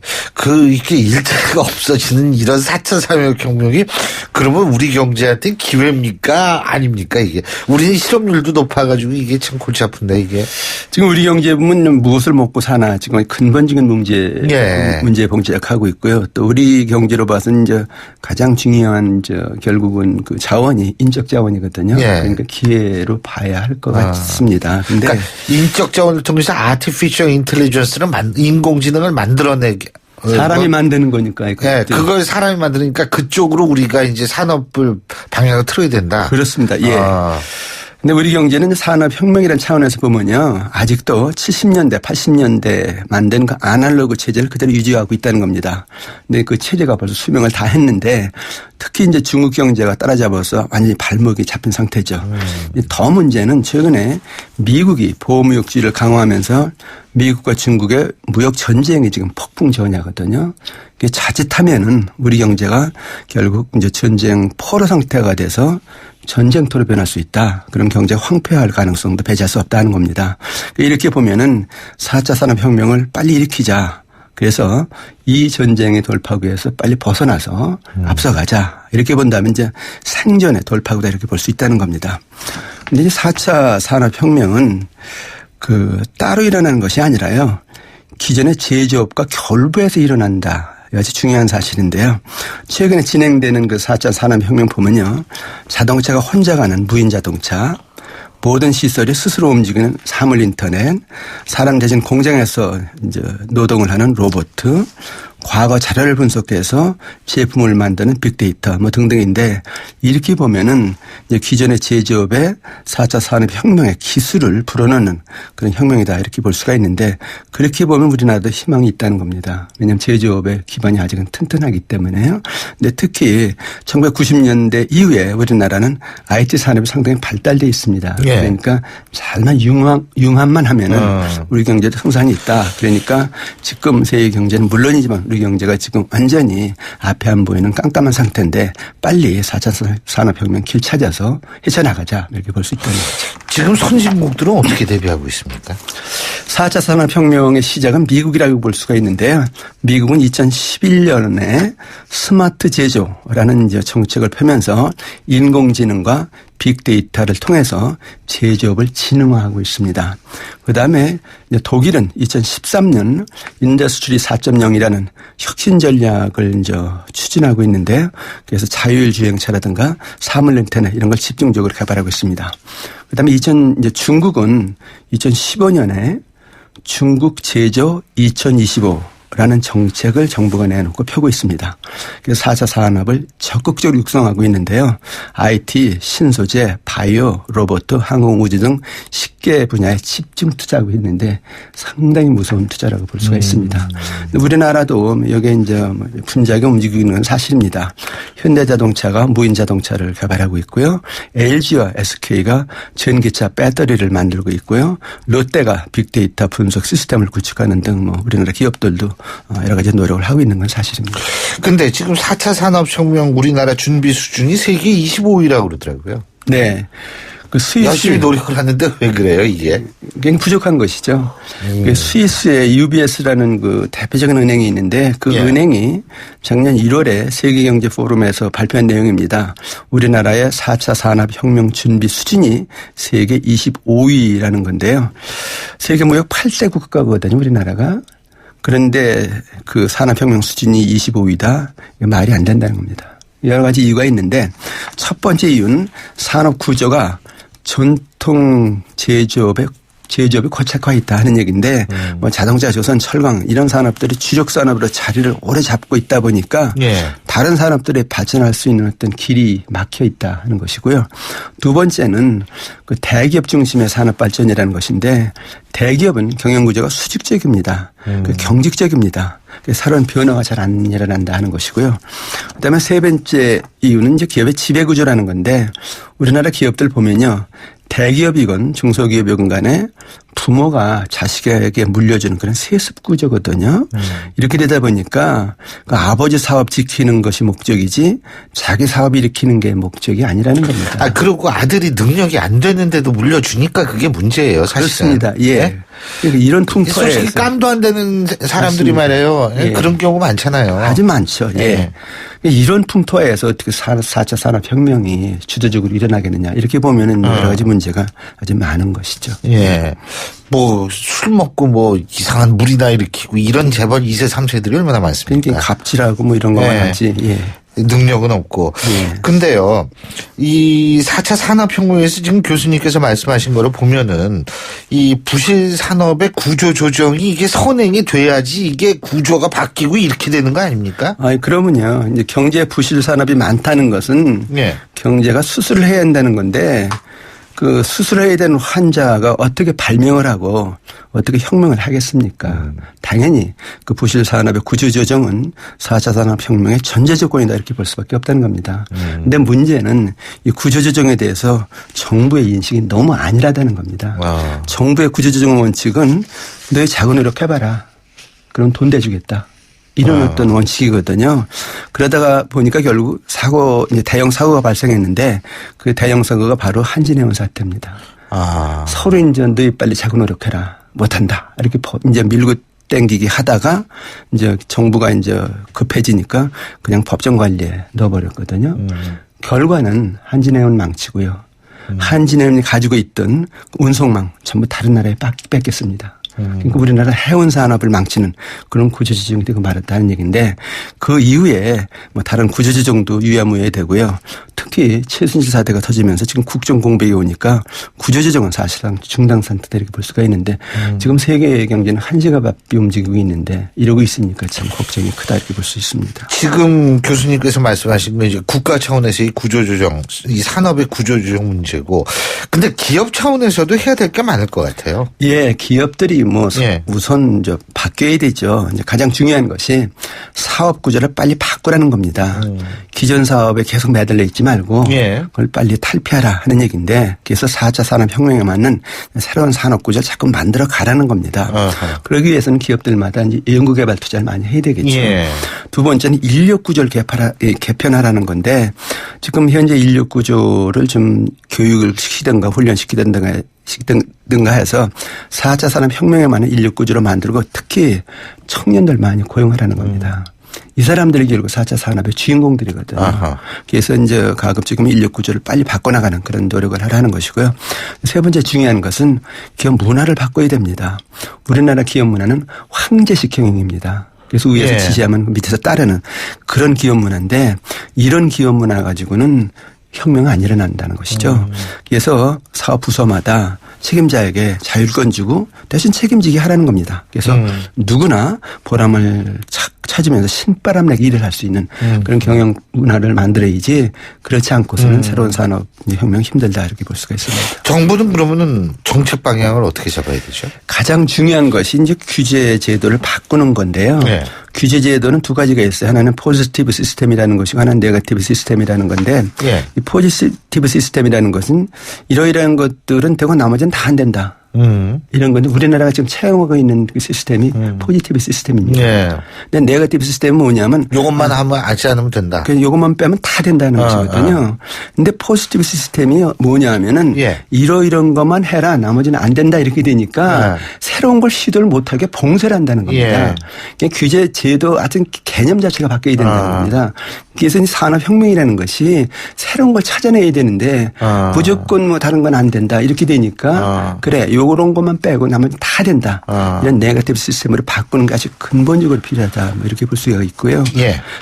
이게 일자리가 없어지는 이런 4차 산업혁명이 그러면 우리 경제한테 기회입니까? 아닙니까? 이게 우리는 실업률도 높아가지고 이게 참 골치 아픈데 이게 지금 우리 경제 보면 무엇을 먹고 사나 지금 근본적인 문제에 봉착하고 있고요. 또 우리 경제로 봐서는 이제 가장 중요한 결국은 그 자원이 인적 자원이거든요. 그러니까 기회로 봐야 할 것 같습니다. 근데 그러니까 인적 자원을 보통 그래서 아티피셜 인텔리전스는 인공지능을 만들어내게 사람이 만드는 거니까. 네, 그걸 사람이 만드니까 그쪽으로 우리가 이제 산업을 방향을 틀어야 된다. 그렇습니다. 예. 근데 우리 경제는 산업혁명이라는 차원에서 보면요. 아직도 70년대, 80년대 만든 그 아날로그 체제를 그대로 유지하고 있다는 겁니다. 근데 그 체제가 벌써 수명을 다 했는데 특히 이제 중국 경제가 따라잡아서 완전히 발목이 잡힌 상태죠. 더 문제는 최근에 미국이 보호무역주의를 강화하면서 미국과 중국의 무역 전쟁이 지금 폭풍 전야거든요. 자칫하면은 우리 경제가 결국 이제 전쟁 포로 상태가 돼서 전쟁터로 변할 수 있다. 그럼 경제가 황폐할 가능성도 배제할 수 없다는 겁니다. 이렇게 보면은 4차 산업혁명을 빨리 일으키자. 그래서 이 전쟁의 돌파구에서 빨리 벗어나서 앞서가자. 이렇게 본다면 이제 생존의 돌파구다 이렇게 볼 수 있다는 겁니다. 근데 이제 4차 산업혁명은 따로 일어나는 것이 아니라요. 기존의 제조업과 결부해서 일어난다. 아주 중요한 사실인데요. 최근에 진행되는 그 4차 산업혁명 보면요. 자동차가 혼자 가는 무인 자동차, 모든 시설이 스스로 움직이는 사물 인터넷, 사람 대신 공장에서 이제 노동을 하는 로봇, 과거 자료를 분석해서 제품을 만드는 빅데이터 뭐 등등인데 이렇게 보면은 이제 기존의 제조업의 4차 산업혁명의 기술을 불어넣는 그런 혁명이다 이렇게 볼 수가 있는데 그렇게 보면 우리나라도 희망이 있다는 겁니다. 왜냐하면 제조업의 기반이 아직은 튼튼하기 때문에요. 근데 특히 1990년대 이후에 우리나라는 IT 산업이 상당히 발달돼 있습니다. 예. 그러니까 잘만 융합만 하면은 우리 경제도 성장이 있다. 그러니까 지금 세계 경제는 물론이지만 우리 경제가 지금 완전히 앞에 안 보이는 깜깜한 상태인데 빨리 4차 산업혁명 길 찾아서 헤쳐나가자 이렇게 볼 수 있다는 거죠. 지금 선진국들은 어떻게 대비하고 있습니까? 4차 산업혁명의 시작은 미국이라고 볼 수가 있는데요. 미국은 2011년에 스마트 제조라는 이제 정책을 펴면서 인공지능과 빅데이터를 통해서 제조업을 지능화하고 있습니다. 그다음에 독일은 2013년 인더스트리 4.0이라는 혁신 전략을 이제 추진하고 있는데요. 그래서 자율 주행차라든가 사물 인터넷 이런 걸 집중적으로 개발하고 있습니다. 그다음에 중국은 2015년에 중국 제조 2025라는 정책을 정부가 내놓고 펴고 있습니다. 그래서 4차 산업을 적극적으로 육성하고 있는데요. IT, 신소재, 바이오, 로봇, 항공우주 등 10개 분야에 집중 투자하고 있는데 상당히 무서운 투자라고 볼 수가 있습니다. 우리나라도 여기에 이제 분주하게 움직이는 건 사실입니다. 현대자동차가 무인 자동차를 개발하고 있고요. LG와 SK가 전기차 배터리를 만들고 있고요. 롯데가 빅데이터 분석 시스템을 구축하는 등 우리나라 기업들도 여러 가지 노력을 하고 있는 건 사실입니다. 근데 지금 4차 산업혁명 우리나라 준비 수준이 세계 25위라고 그러더라고요. 네. 그 스위스 열심히 노력을 하는데 왜 그래요 이게? 굉장히 부족한 것이죠. 스위스의 UBS라는 그 대표적인 은행이 있는데 그 은행이 작년 1월에 세계경제 포럼에서 발표한 내용입니다. 우리나라의 4차 산업혁명 준비 수준이 세계 25위라는 건데요. 세계 무역 8대 국가거든요 우리나라가. 그런데 그 산업혁명 수준이 25위다. 말이 안 된다는 겁니다. 여러 가지 이유가 있는데 첫 번째 이유는 산업 구조가 전통 제조업이 고착화 있다 하는 얘기인데 자동차, 조선, 철강 이런 산업들이 주력 산업으로 자리를 오래 잡고 있다 보니까 다른 산업들이 발전할 수 있는 어떤 길이 막혀 있다 하는 것이고요. 두 번째는 그 대기업 중심의 산업 발전이라는 것인데 대기업은 경영 구조가 수직적입니다. 경직적입니다. 새로운 변화가 잘 안 일어난다 하는 것이고요. 그다음에 세 번째 이유는 이제 기업의 지배 구조라는 건데 우리나라 기업들 보면요. 대기업이건 중소기업이건 간에 부모가 자식에게 물려주는 그런 세습 구조거든요. 이렇게 되다 보니까 그 아버지 사업 지키는 것이 목적이지 자기 사업 일으키는 게 목적이 아니라는 겁니다. 그리고 아들이 능력이 안 되는데도 물려주니까 그게 문제예요. 사실은. 그렇습니다. 예. 네? 그러니까 이런 풍토에 솔직히 깜도 안 되는 사람들이 맞습니다. 말이에요. 예. 그런 경우 많잖아요. 아주 많죠. 예. 이런 풍토에서 어떻게 4차 산업혁명이 주도적으로 일어나겠느냐 이렇게 보면은 여러 가지 문제가 아주 많은 것이죠. 예. 술 먹고 이상한 물이나 일으키고 이런 재벌 2세, 3세들이 얼마나 많습니까? 굉장히 갑질하고 이런 거만 하지. 예. 능력은 없고. 근데요, 이 4차 산업혁명에서 지금 교수님께서 말씀하신 거를 보면은 이 부실 산업의 구조 조정이 이게 선행이 돼야지 이게 구조가 바뀌고 이렇게 되는 거 아닙니까? 그러면요. 이제 경제 부실 산업이 많다는 것은 경제가 수술을 해야 한다는 건데 그 수술해야 되는 환자가 어떻게 발명을 하고 어떻게 혁명을 하겠습니까? 당연히 그 부실 산업의 구조조정은 4차 산업혁명의 전제 조건이다 이렇게 볼 수밖에 없다는 겁니다. 근데 문제는 이 구조조정에 대해서 정부의 인식이 너무 안일하다는 겁니다. 정부의 구조조정 원칙은 너희 자구 노력해봐라. 그럼 돈 대주겠다. 이런 어떤 원칙이거든요. 그러다가 보니까 결국 이제 대형 사고가 발생했는데 그 대형 사고가 바로 한진해운 사태입니다. 서로 이제 너희 빨리 자구 노력해라. 못한다. 이렇게 이제 밀고 땡기기 하다가 이제 정부가 이제 급해지니까 그냥 법정 관리에 넣어버렸거든요. 결과는 한진해운 망치고요. 한진해운이 가지고 있던 운송망 전부 다른 나라에 뺏겼습니다. 그러니까 우리나라 해운 산업을 망치는 그런 구조조정이 되고 말았다는 얘기인데 그 이후에 뭐 다른 구조조정도 유야무야 되고요. 특히 최순실 사태가 터지면서 지금 국정 공백이 오니까 구조조정은 사실상 중단 상태다 이렇게 볼 수가 있는데 지금 세계 경제는 한시가 바삐 움직이고 있는데 이러고 있으니까 참 걱정이 크다 이렇게 볼 수 있습니다. 지금 교수님께서 말씀하신 건 이제 국가 차원에서 이 구조조정, 이 산업의 구조조정 문제고 근데 기업 차원에서도 해야 될 게 많을 것 같아요. 예, 기업들이 우선 바뀌어야 되죠. 이제 가장 중요한 것이 사업 구조를 빨리 바꾸라는 겁니다. 기존 사업에 계속 매달려 있지 말고 그걸 빨리 탈피하라 하는 얘기인데 그래서 4차 산업혁명에 맞는 새로운 산업 구조를 자꾸 만들어 가라는 겁니다. 그러기 위해서는 기업들마다 이제 연구개발 투자를 많이 해야 되겠죠. 두 번째는 인력 구조를 개편하라는 건데 지금 현재 인력 구조를 좀 교육을 시키든가 훈련시키든가 해서 4차 산업혁명에 맞는 인력 구조로 만들고 특히 청년들 많이 고용하라는 겁니다. 이 사람들이 결국 4차 산업의 주인공들이거든요. 그래서 이제 가급적이면 인력 구조를 빨리 바꿔나가는 그런 노력을 하라는 것이고요. 세 번째 중요한 것은 기업 문화를 바꿔야 됩니다. 우리나라 기업 문화는 황제식 경영입니다. 그래서 위에서 지시하면 밑에서 따르는 그런 기업 문화인데 이런 기업 문화 가지고는 혁명은 안 일어난다는 것이죠. 그래서 사업 부서마다 책임자에게 자율권 주고 대신 책임지게 하라는 겁니다. 그래서 누구나 보람을 찾으면서 신바람내게 일을 할 수 있는 그런 경영 문화를 만들어야지 그렇지 않고서는 새로운 산업 혁명 힘들다 이렇게 볼 수가 있습니다. 정부는 그러면은 정책 방향을 어떻게 잡아야 되죠? 가장 중요한 것이 이제 규제 제도를 바꾸는 건데요. 규제 제도는 두 가지가 있어요. 하나는 포지티브 시스템이라는 것이고 하나는 네거티브 시스템이라는 건데 이 포지티브 시스템이라는 것은 이러이러한 것들은 되고 나머지는 다 안 된다. 이런 건데 우리나라가 지금 채용하고 있는 그 시스템이 포지티브 시스템입니다. 근데 네거티브 시스템은 뭐냐면 요것만 하면 하지 않으면 된다. 요것만 빼면 다 된다는 것이거든요. 근데 포지티브 시스템이 뭐냐면은 이런 것만 해라 나머지는 안 된다 이렇게 되니까 새로운 걸 시도를 못하게 봉쇄를 한다는 겁니다. 규제 제도 하여튼 개념 자체가 바뀌어야 된다는 겁니다. 그래서 이 산업혁명이라는 것이 새로운 걸 찾아내야 되는데 무조건 뭐 다른 건 안 된다 이렇게 되니까 그래 요런 것만 빼고 나머지 다 된다. 이런 네거티브 시스템으로 바꾸는 게 아주 근본적으로 필요하다. 뭐 이렇게 볼 수가 있고요.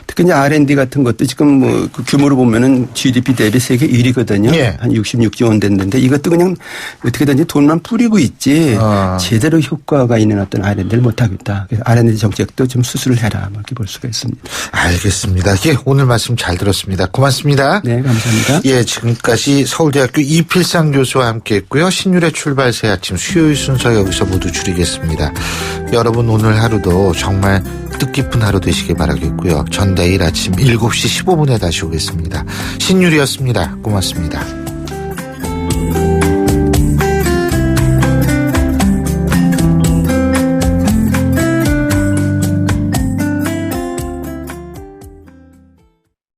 특히 이제 R&D 같은 것도 지금 뭐 그 규모로 보면은 GDP 대비 세계 1위거든요. 한 66조 원 됐는데 이것도 그냥 어떻게든지 돈만 뿌리고 있지 제대로 효과가 있는 어떤 R&D를 못 하겠다. 그래서 R&D 정책도 좀 수술을 해라. 뭐 이렇게 볼 수가 있습니다. 알겠습니다. 오늘 말씀 잘 들었습니다. 고맙습니다. 네, 감사합니다. 지금까지 서울대학교 이필상 교수와 함께했고요. 신율의 출발 새 아침 수요일 순서 여기서 모두 줄이겠습니다. 여러분 오늘 하루도 정말 뜻깊은 하루 되시길 바라겠고요. 전 내일 아침 7시 15분에 다시 오겠습니다. 신율이었습니다. 고맙습니다.